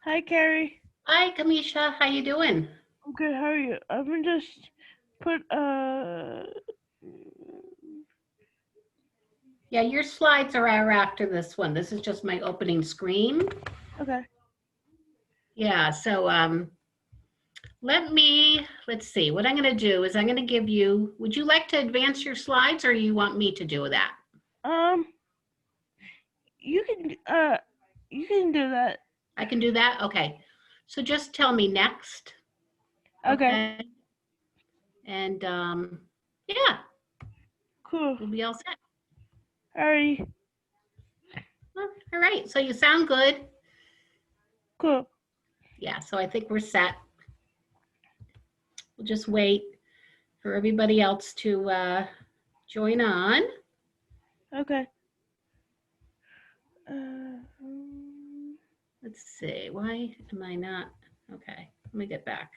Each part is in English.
Hi, Carrie. Hi, Kamisha. How you doing? I'm good. How are you? I'm gonna just put Yeah, your slides are after this one. This is just my opening screen. Okay. Yeah, so let's see. What I'm going to do is I'm going to give you, would you like to advance your slides or you want me to do that? Um, you can you can do that. I can do that? Okay. So just tell me next. Okay. Okay. And yeah, Cool. we'll be all set. Alrighty. All right. So you sound good. Cool. Yeah, so I think we're set. We'll just wait for everybody else to join on. Okay. Let's see, why am I not? Okay, let me get back.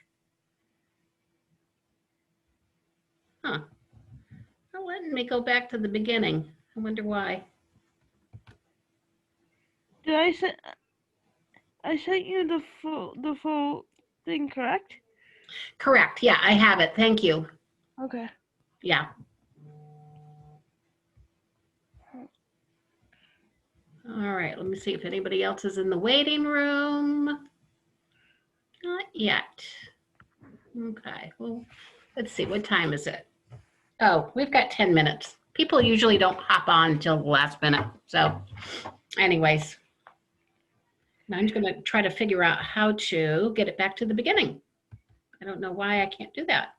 Huh, not letting me go back to the beginning. I wonder why. Did I sent you the full thing, correct? Correct, yeah, I have it, thank you. Okay. Yeah. All right, let me see if anybody else is in the waiting room. Not yet. Okay, well, let's see, what time is it? Oh, we've got 10 minutes. People usually don't hop on until the last minute. So anyways, I'm just gonna try to figure out how to get it back to the beginning. I don't know why I can't do that.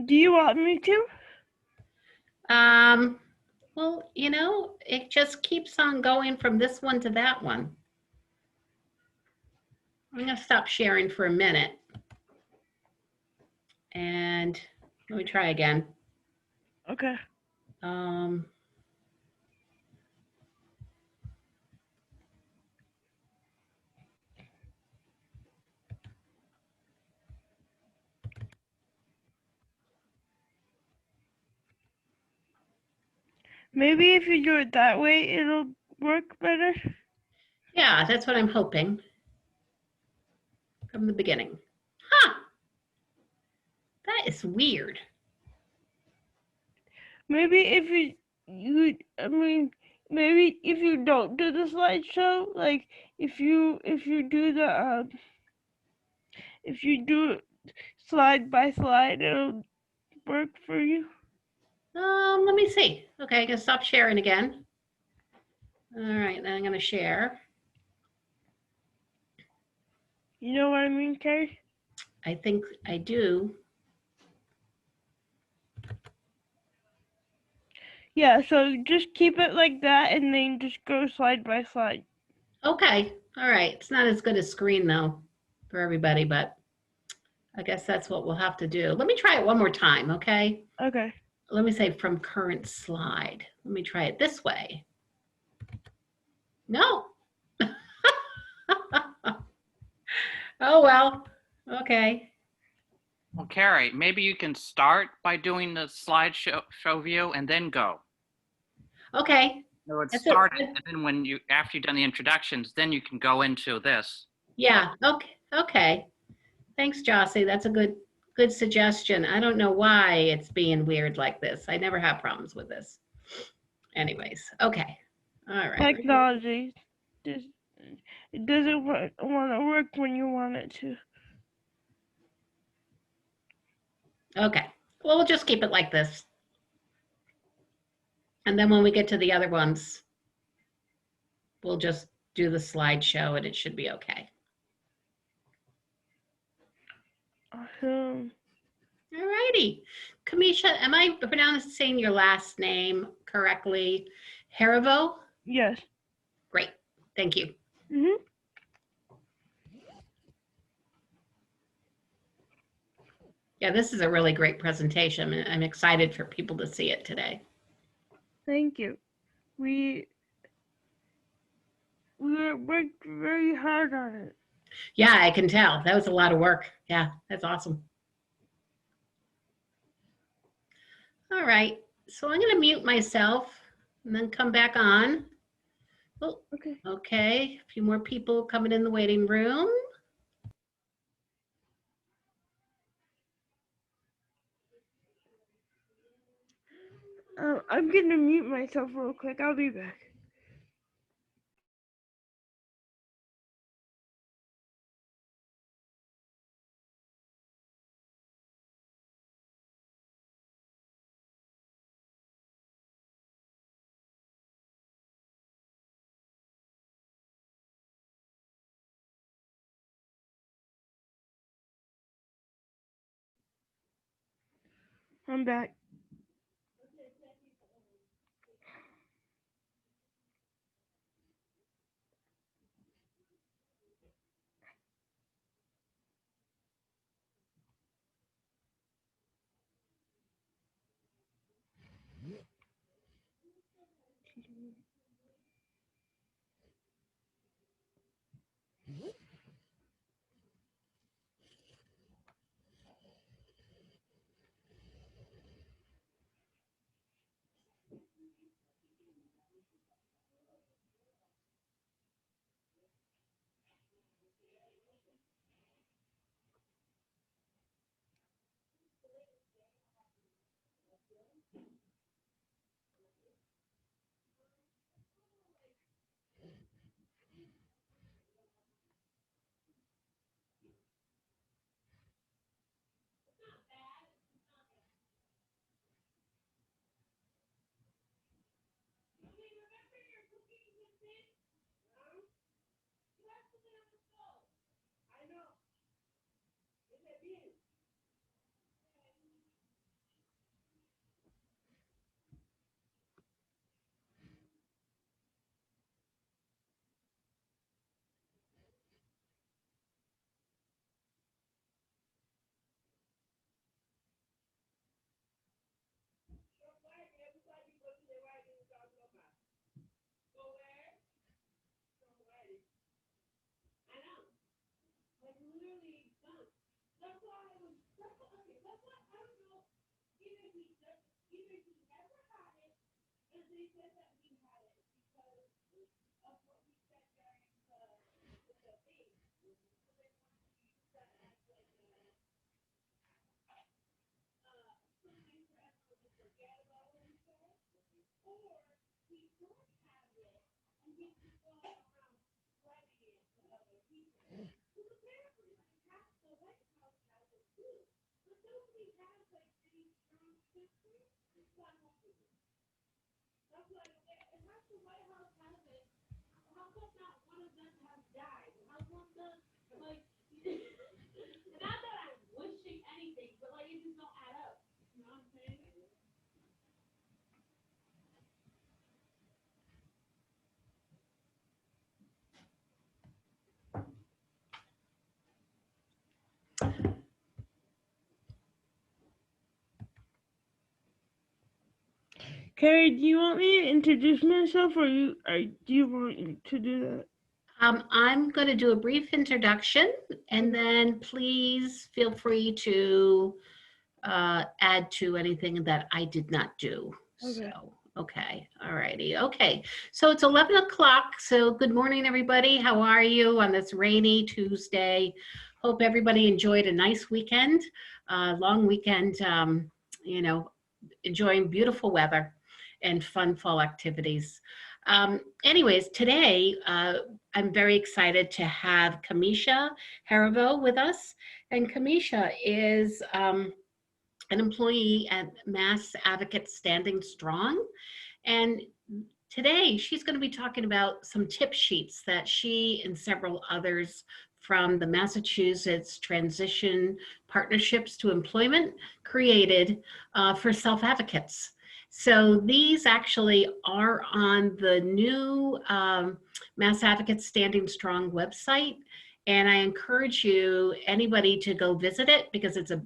Do you want me to? Well, it just keeps on going from this one to that one. I'm gonna stop sharing for a minute. And let me try again. Okay. Um, Maybe if you do it that way, it'll work better. yeah, that's what I'm hoping. From the beginning. Huh, that is weird. Maybe if I mean, maybe if you don't do the slideshow, like if you do the if you do it slide by slide, it'll work for you. Let me see. Okay, I'm gonna stop sharing again. All right, then I'm gonna share. You know what I mean, Carrie? I think I do. Yeah. So just keep it like that, and then just go slide by slide. Okay, all right. It's not as good a screen though for everybody, but I guess that's what we'll have to do. Let me try it one more time, okay? Okay. Let me say from current slide. Let me try it this way. No. Oh, well, okay. Well, Carrie, maybe you can start by doing the slideshow view and then go. Okay. So it's That's it. started, and then after you've done the introductions, then you can go into this. Yeah, okay, okay. Thanks, Jossie. That's a good suggestion. I don't know why it's being weird like this. I never have problems with this. Anyways, okay. All right. Technology. Just it doesn't want to work when you want it to. Okay. Well, we'll just keep it like this. And then when we get to the other ones, we'll just do the slideshow and it should be okay. Awesome. All righty. Kamisha, am I pronouncing your last name correctly? Heriveaux? Yes. Great. Thank you. Mhm. Yeah, this is a really great presentation. I'm excited for people to see it today. Thank you. We worked very hard on it. Yeah, I can tell. That was a lot of work. Yeah, that's awesome. All right. So I'm going to mute myself and then come back on. Oh, Okay. okay. A few more people coming in the waiting room. I'm gonna mute myself real quick. I'll be back. I'm back. Carrie, do you want me to introduce myself, or do you want to do that? I'm going to do a brief introduction, and then please feel free to add to anything that I did not do. Okay. So, okay, all righty. Okay, so it's 11 o'clock. So good morning, everybody. How are you on this rainy Tuesday? Hope everybody enjoyed a nice weekend, long weekend, you know, enjoying beautiful weather and fun fall activities. Anyways, today I'm very excited to have Kamisha Heriveaux with us. And Kamisha is an employee at Mass Advocate Standing Strong. And today she's going to be talking about some tip sheets that she and several others from the Massachusetts Transition Partnerships to Employment created for self-advocates. So these actually are on the new Mass Advocates Standing Strong website. And I encourage you, anybody, to go visit it because it's a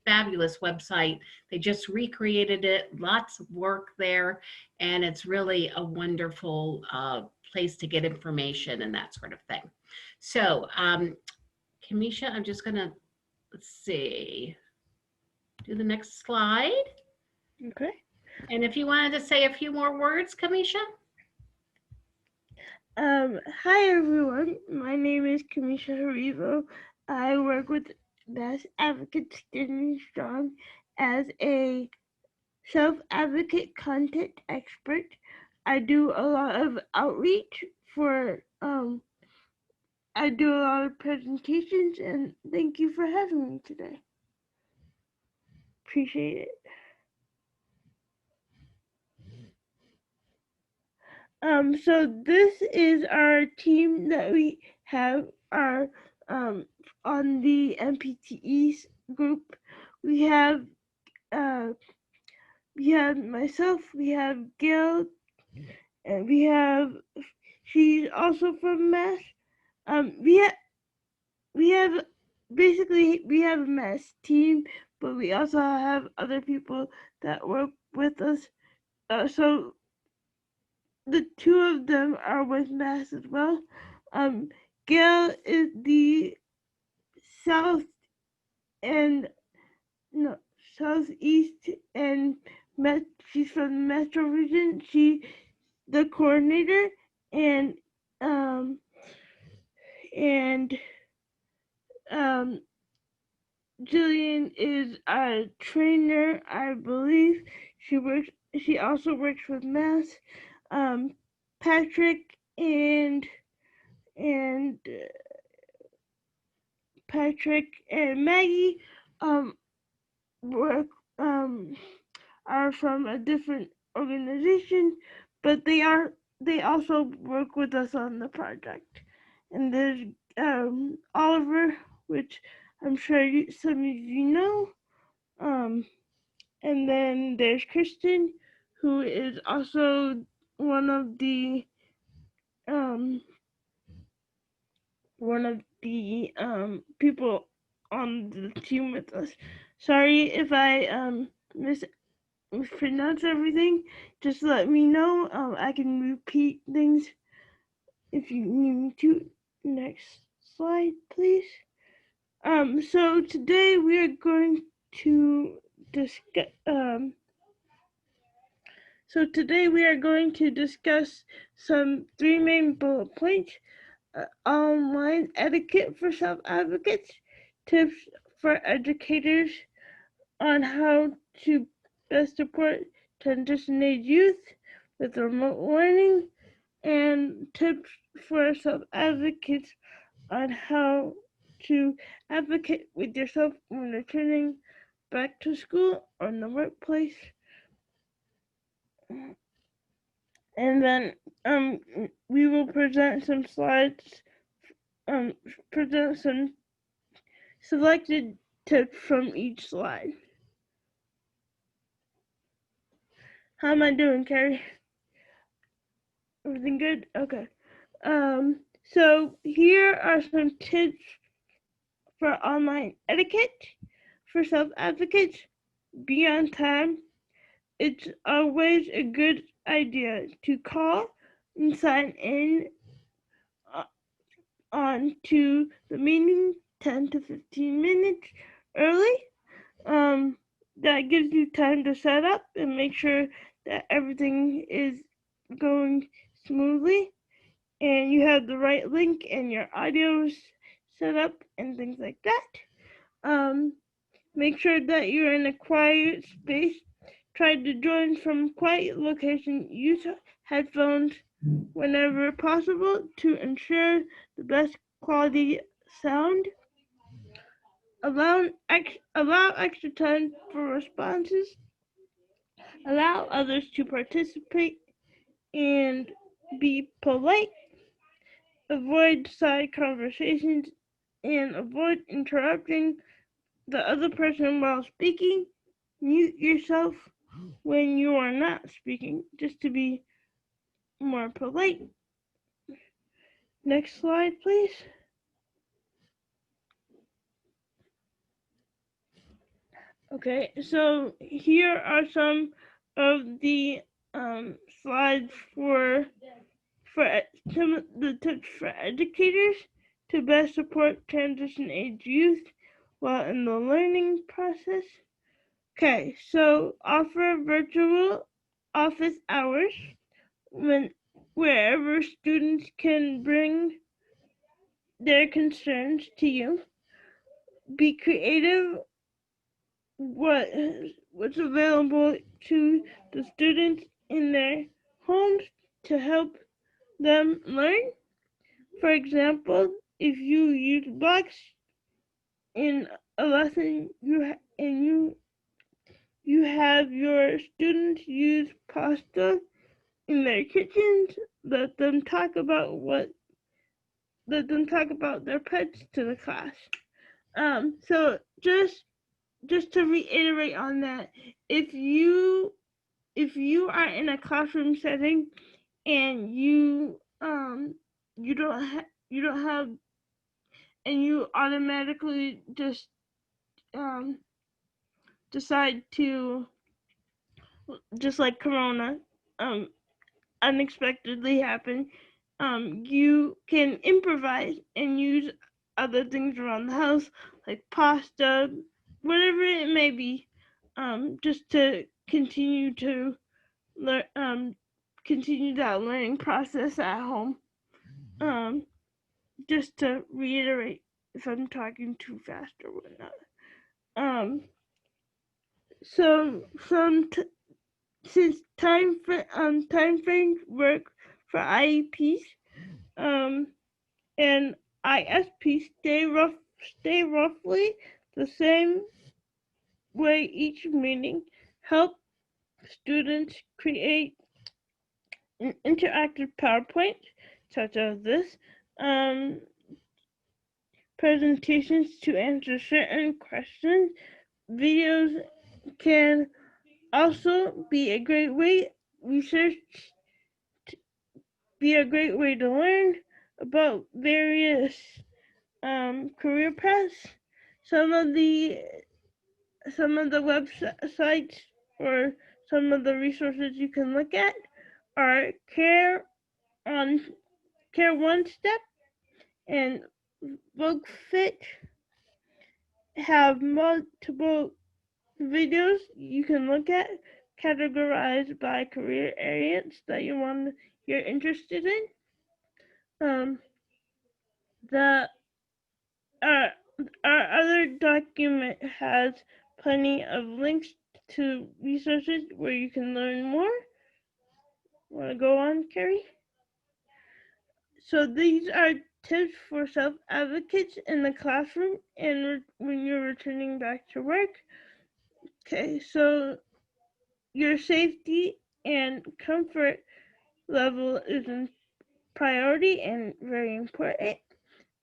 fabulous website. They just recreated it, lots of work there, and it's really a wonderful place to get information and that sort of thing. So, Kamisha, I'm just gonna, let's see, do the next slide. Okay. And if you wanted to say a few more words, Kamisha? Hi everyone. My name is Kamisha Heriveaux. I work with Mass Advocate Standing Strong as a self-advocate content expert. I do a lot of outreach for I do a lot of presentations, and thank you for having me today. Appreciate it. So this is our team that we have our on the MPTE group. We have uh we have myself, we have Gail, and she's also from Mass. We have basically we have a Mass team, but we also have other people that work with us. So the two of them are with Mass as well. Um, Gail is the south and no southeast and she's from the Metro region. She the coordinator and um and um Jillian is a trainer, I believe. She also works with Mass. Um, Patrick and Patrick and Maggie um work are from a different organization, but they also work with us on the project. And there's Oliver, which I'm sure some of you know. Um, and then there's Kristen, who is also one of the um people on the team with us. Sorry if I mispronounce everything. Just let me know. I can repeat things if you need me to. Next slide, please. So today we are going to discuss. Some three main bullet points: online etiquette for self-advocates, tips for educators on how to best support transition age youth with remote learning, and tips for self-advocates on how to advocate with yourself when returning back to school or in the workplace. And then we will present some slides, present some selected tips from each slide. How am I doing, Carrie? Everything good? Okay. So here are some tips for online etiquette for self-advocates. Be on time. It's always a good idea to call and sign in on to the meeting 10 to 15 minutes early. That gives you time to set up and make sure that everything is going smoothly and you have the right link and your audio's set up and things like that. Make sure that you're in a quiet space. Try to join from quiet location. Use headphones whenever possible to ensure the best quality sound. Allow extra time for responses. Allow others to participate and be polite. Avoid side conversations and avoid interrupting the other person while speaking. Mute yourself when you are not speaking, just to be more polite. Next slide, please. Okay, so here are some of the slides for some of the tips for educators to best support transition age youth while in the learning process. Okay, so offer virtual office hours when wherever students can bring their concerns to you. Be creative what's available to the students in their homes to help them learn. For example, if you use blocks in a lesson, you have your students use pasta in their kitchens. Let them talk about their pets to the class. So just to reiterate on that, if you are in a classroom setting and you don't have and you automatically just um decide to, just like corona um unexpectedly happen, you can improvise and use other things around the house like pasta, whatever it may be, just to learn continue that learning process at home. um just to reiterate if I'm talking too fast or whatnot. um so some since time frames work for IEPs and ISPs stay roughly the same way each meeting, help students create an interactive PowerPoint such as this, um, presentations to answer certain questions. Videos can also be a great way research be a great way to learn about various career paths. Some of the websites or some of the resources you can look at are on Care One Step and BookFit. Have multiple videos you can look at categorized by career areas that you're interested in. The our, our other document has plenty of links to resources where you can learn more. Want to go on, Carrie? So these are tips for self-advocates in the classroom and when you're returning back to work. Okay, so your safety and comfort level is a priority and very important.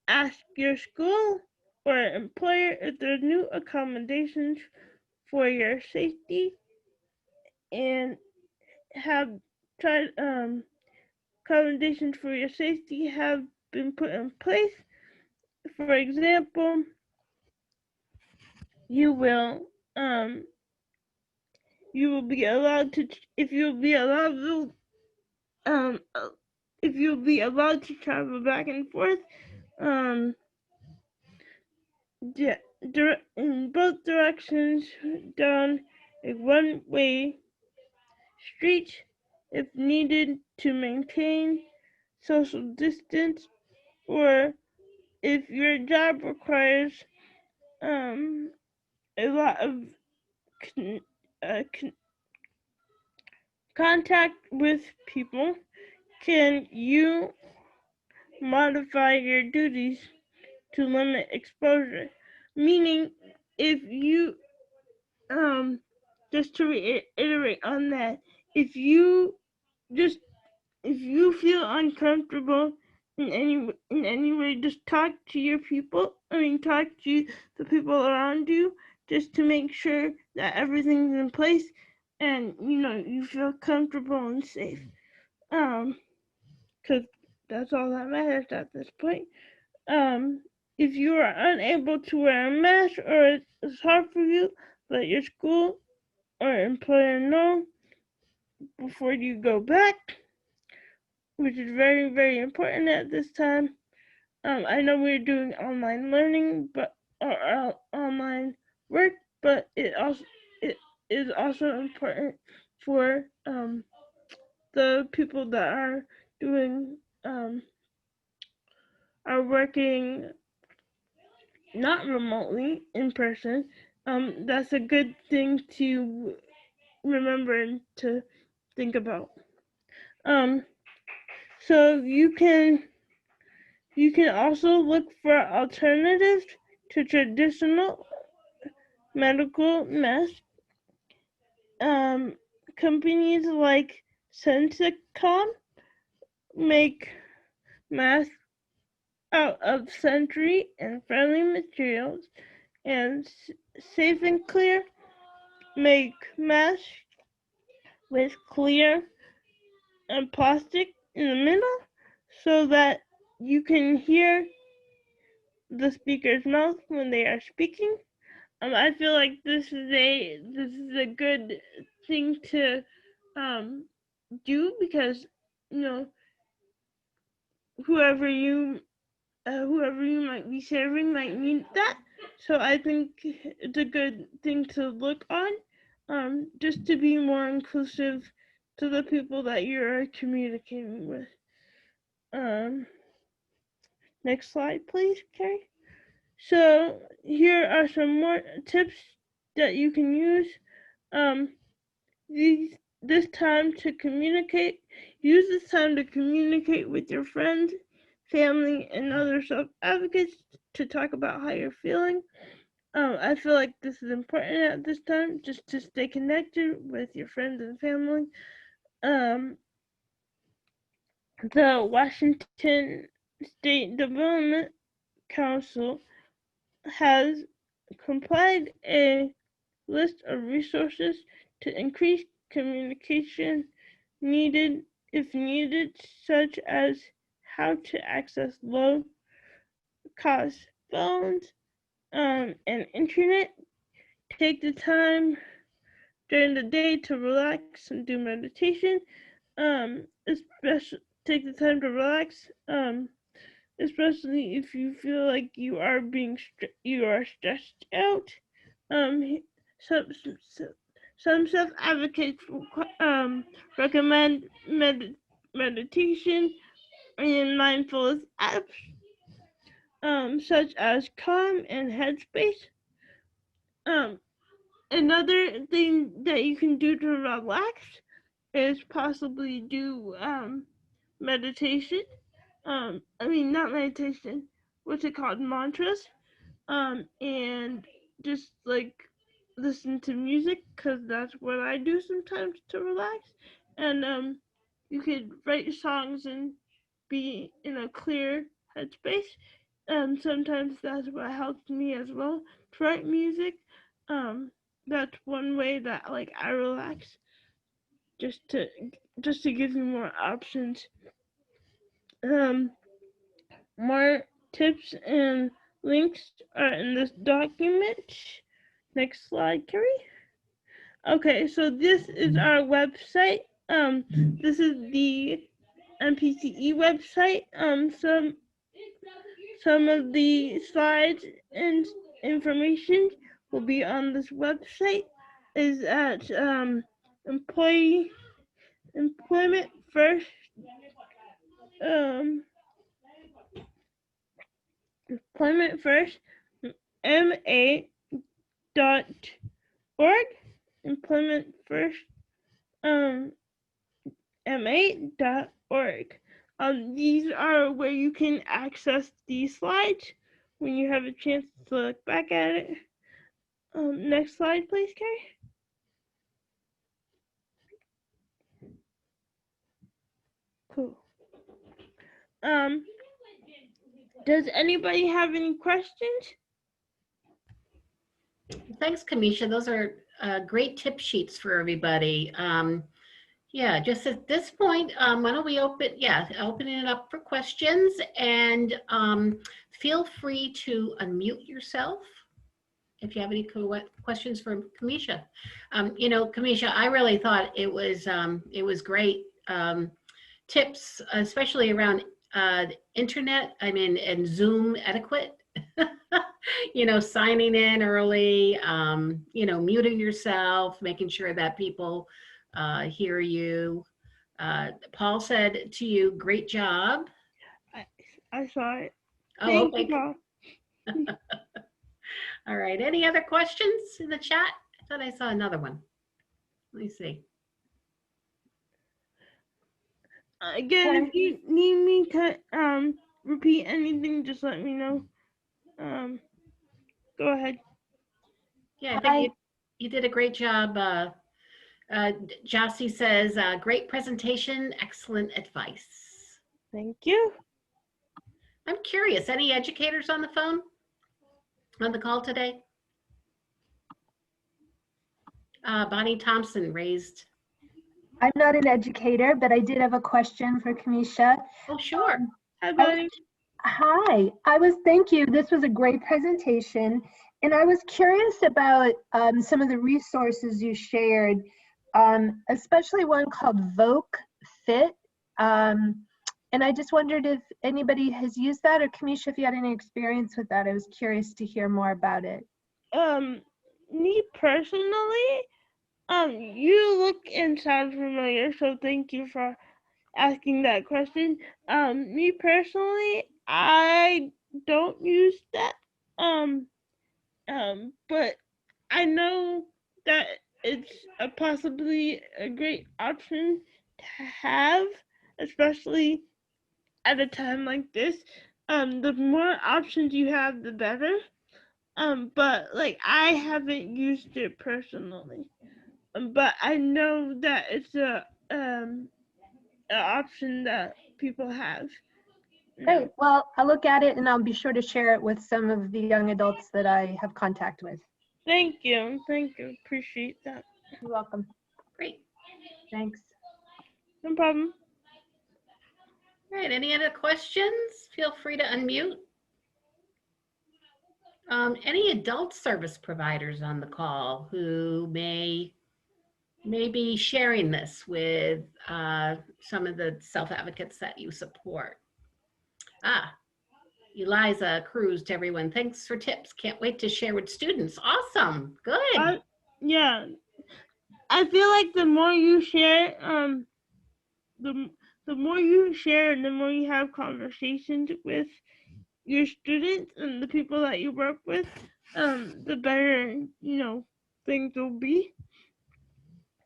Ask your school or employer if there's new accommodations for your safety and have tried accommodations for your safety have been put in place. For example, you will um you will be allowed to if you'll be allowed to um if you'll be allowed to travel back and forth um in both directions down a one-way street if needed to maintain social distance, or if your job requires um a lot of con- contact with people, can you modify your duties to limit exposure? Meaning, if you just to reiterate on that, if you just if you feel uncomfortable in any way, just talk to your people. Talk to the people around you, just to make sure that everything's in place and you feel comfortable and safe. Because that's all that matters at this point. Um, if you are unable to wear a mask or it's hard for you, let your school or employer know before you go back, which is very, very important at this time. I know we're doing online learning, or online work, but it is also important for the people that are doing are working not remotely in person, that's a good thing to remember and to think about. Um, so you can also look for alternatives to traditional medical masks. Um, companies like Sensicom make masks out of sensory and friendly materials, and Safe and Clear make masks with clear and plastic in the middle so that you can hear the speaker's mouth when they are speaking. I feel like this is a good thing to um, do because you know whoever you whoever you might be serving might need that. So I think it's a good thing to look on, just to be more inclusive to the people that you're communicating with. Um, Next slide, please, Carrie. So here are some more tips that you can use. Um, this time to communicate. Use this time to communicate with your friends, family, and other self-advocates to talk about how you're feeling. I feel like this is important at this time, just to stay connected with your friends and family. Um, the Washington State Development Council has compiled a list of resources to increase communication needed if needed, such as how to access low cost phones and internet. Take the time during the day to relax and do meditation. Especially take the time to relax. Especially if you feel like you are stressed out. Um, some some self advocates recommend meditation and mindfulness apps, such as Calm and Headspace. Um, Another thing that you can do to relax is possibly do meditation. I mean, not meditation. What's it called? Mantras. And just like listen to music because that's what I do sometimes to relax. And you could write songs and be in a clear headspace. Sometimes that's what helps me as well to write music. Um, that's one way that like I relax, just to give you more options. Um, More tips and links are in this document. Next slide, Carrie. Okay, so this is our website. This is the MPCE website. Some of the slides and information will be on this website. Is at employment first um employment first ma.org, employment first um ma.org. These are where you can access these slides when you have a chance to look back at it. Next slide, please, Carrie. Cool. Um, does anybody have any questions? Thanks, Kamisha. Those are great tip sheets for everybody. Yeah, just at this point, why don't we open it up for questions, and feel free to unmute yourself if you have any questions for Kamisha. Kamisha, I really thought it was great tips, especially around internet, and Zoom etiquette. Signing in early, muting yourself, making sure that people hear you. Paul said to you, great job. I saw it. Oh, Thank you, okay. Paul. All right. Any other questions in the chat? I thought I saw another one. Let me see. Again, if you need me to repeat anything, just let me know. Go ahead. Yeah, I think you did a great job. Jossie says, great presentation, excellent advice. Thank you. I'm curious, any educators on the phone, on the call today? Bonnie Thompson raised. I'm not an educator, but I did have a question for Kamisha. Oh, sure. Hi, Bonnie. Hi, thank you. This was a great presentation. And I was curious about some of the resources you shared, especially one called Voc Fit. And I just wondered if anybody has used that, or Kamisha, if you had any experience with that. I was curious to hear more about it. Me personally, you look and sound familiar, so thank you for asking that question. Me personally, I don't use that. But I know that it's possibly a great option to have, especially at a time like this. The more options you have, the better. But like I haven't used it personally. But I know that it's an option that people have. Great. Well, I'll look at it and I'll be sure to share it with some of the young adults that I have contact with. Thank you. Appreciate that. You're welcome. Great. Thanks. No problem. All right, any other questions? Feel free to unmute. Any adult service providers on the call who may be sharing this with some of the self-advocates that you support? Eliza Cruz to everyone. Thanks for tips. Can't wait to share with students. Awesome. Good. Yeah. I feel like the more you share, the more you share and the more you have conversations with your students and the people that you work with, the better, things will be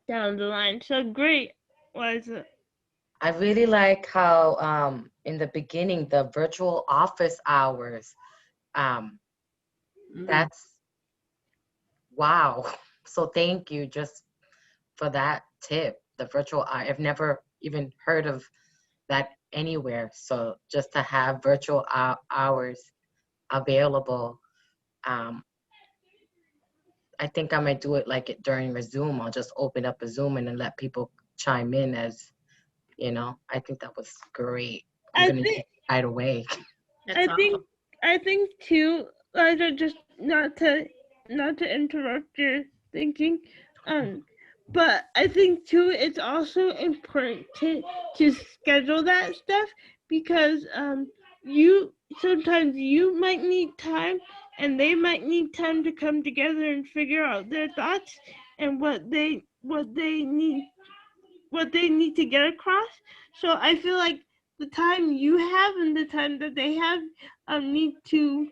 down the line. So great, Liza. I really like how in the beginning, the virtual office hours, that's wow. So thank you just for that tip. The virtual, I've never even heard of that anywhere. So just to have virtual hours available, I think I might do it like it during a Zoom. I'll just open up a Zoom and then let people chime in as, I think that was great. I'm going to do it right away. I think too, Liza, just not to interrupt your thinking, but I think too it's also important to schedule that stuff because you sometimes you might need time and they might need time to come together and figure out their thoughts and what they need to get across. So I feel like the time you have and the time that they have need to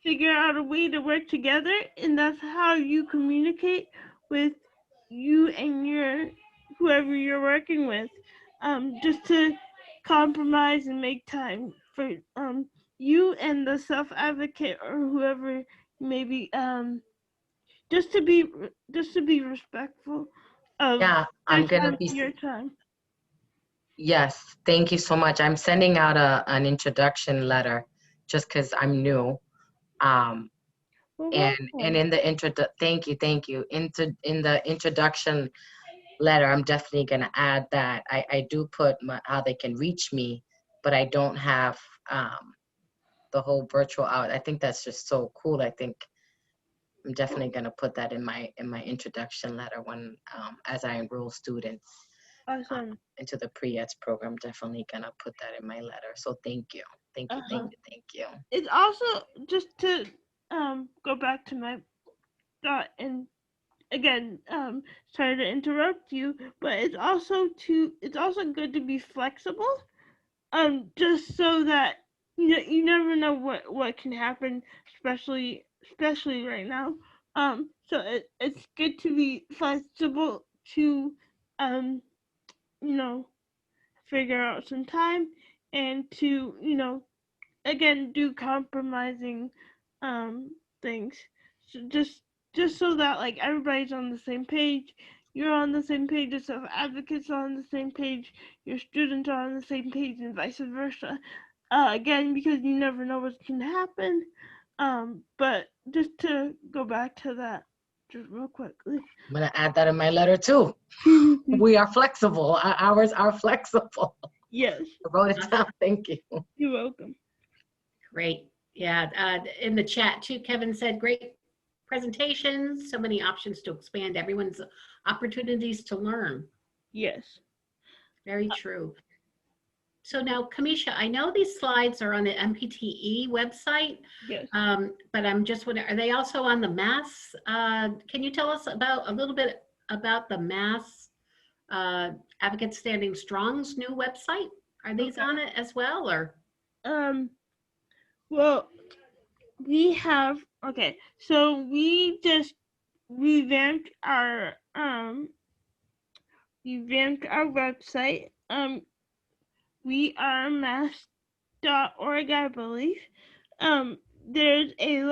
figure out a way to work together, and that's how you communicate with you and your whoever you're working with, just to compromise and make time for you and the self-advocate or whoever maybe just to be respectful of I'm gonna be your time. Yes, thank you so much. I'm sending out an introduction letter just because I'm new. And in the thank you. In the introduction letter, I'm definitely gonna add that I do put how they can reach me, but I don't have the whole virtual out. I think that's just so cool. I think I'm definitely gonna put that in my introduction letter when as I enroll students. Awesome. Into the pre-eds program, definitely gonna put that in my letter. So thank you. It's also just to go back to my thought and again, sorry to interrupt you, but it's also good to be flexible, just so that you never know what can happen, especially right now. So it's good to be flexible to, um, you know, figure out some time and to, again, do compromising, things. So just so that like everybody's on the same page, you're on the same page, the self advocates are on the same page, your students are on the same page, and vice versa. Again, because you never know what can happen. But just to go back to that, just real quickly. I'm gonna add that in my letter too. We are flexible. Our hours are flexible. Yes, I wrote it down. Thank you. you're welcome. Great. Yeah, in the chat too, Kevin said, great presentations, so many options to expand everyone's opportunities to learn. Yes. Very true. So now, Kamisha, I know these slides are on the MPTE website, Yes. but I'm just wondering, are they also on the Mass? Can you tell us about a little bit about the Mass Advocates Standing Strong's new website? Are these on it as well, or? Well, we have, okay, so we just revamped our website. We are mass.org, I believe. There's a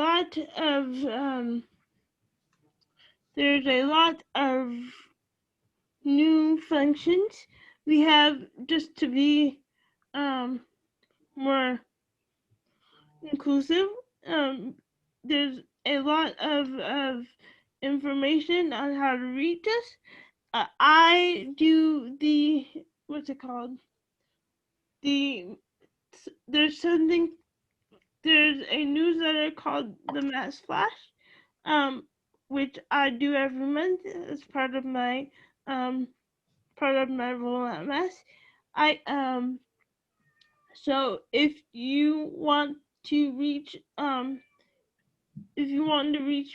lot of new functions. We have, just to be more inclusive, there's a lot of information on how to reach us. I do the, what's it called? There's a newsletter called the Mass Flash, which I do every month as part of my role at Mass. So if you want to reach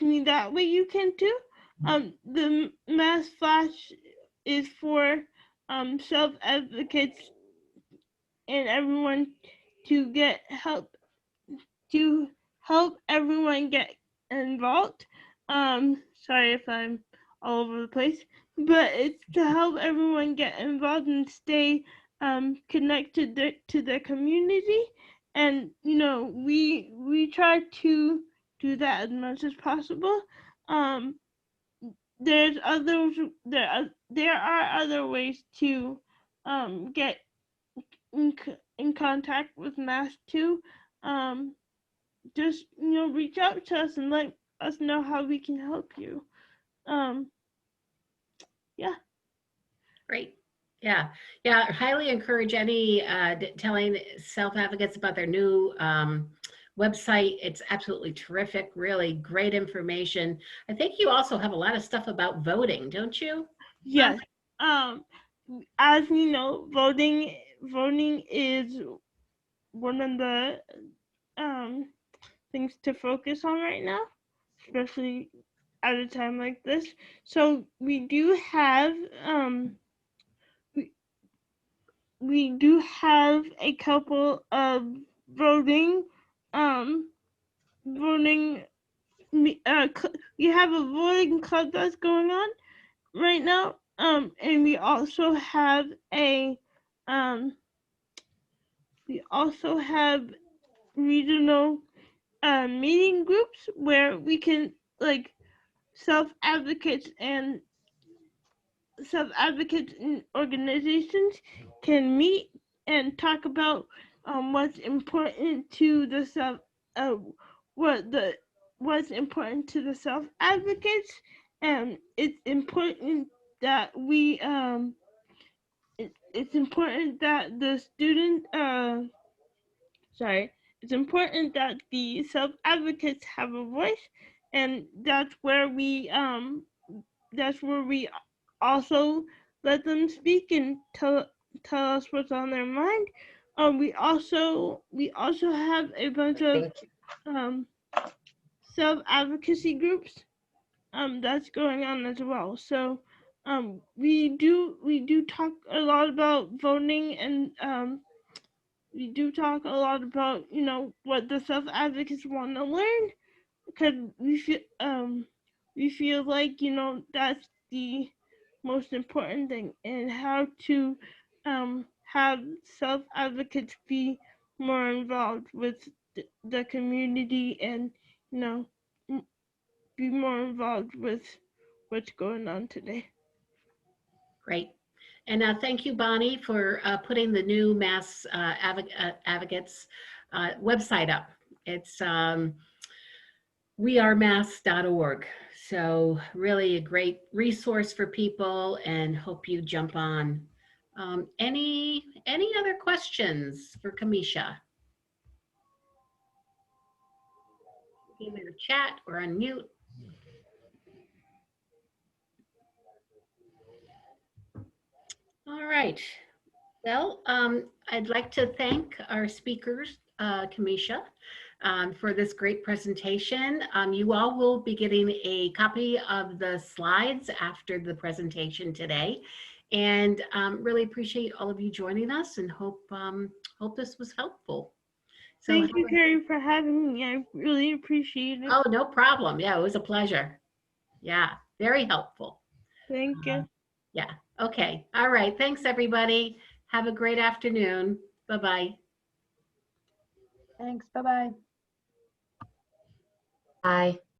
me that way, you can too. The Mass Flash is for self advocates and everyone to get help everyone get involved. Sorry if I'm all over the place, but it's to help everyone get involved and stay connected to their community. And we try to do that as much as possible. There are other ways to get in contact with Mass too. Just reach out to us and let us know how we can help you. Yeah. Great. Yeah. I highly encourage any telling self-advocates about their new website. It's absolutely terrific, really great information. I think you also have a lot of stuff about voting, don't you? Yes. As we know, voting is one of the things to focus on right now, especially at a time like this. So we do have a couple of voting we have a voting club that's going on right now, and we also have regional meeting groups where we can, like, self-advocates and organizations can meet and talk about what's important to the what's important to the self-advocates. And it's important that it's important that the student it's important that the self-advocates have a voice, and that's where we also let them speak and tell us what's on their mind. We also have a bunch of self-advocacy groups that's going on as well. So we do talk a lot about voting, and we do talk a lot about, you know, what the self advocates want to learn, because we feel like, you know, that's the most important thing, and how to have self advocates be more involved with the community, and, you know, be more involved with what's going on today. Great. And thank you, Bonnie, for putting the new Mass Advocates website up. It's wearemass.org. So really a great resource for people, and hope you jump on. Any other questions for Kamisha? Either chat or unmute. All right. Well, I'd like to thank our speakers, Kamisha, for this great presentation. You all will be getting a copy of the slides after the presentation today, and really appreciate all of you joining us, and hope this was helpful. So thank you, Carrie, for having me. I really appreciate it. Oh, no problem. Yeah, it was a pleasure. Yeah, very helpful. Thank you. Yeah. Okay. All right. Thanks, everybody. Have a great afternoon. Bye-bye. Thanks. Bye-bye. Bye.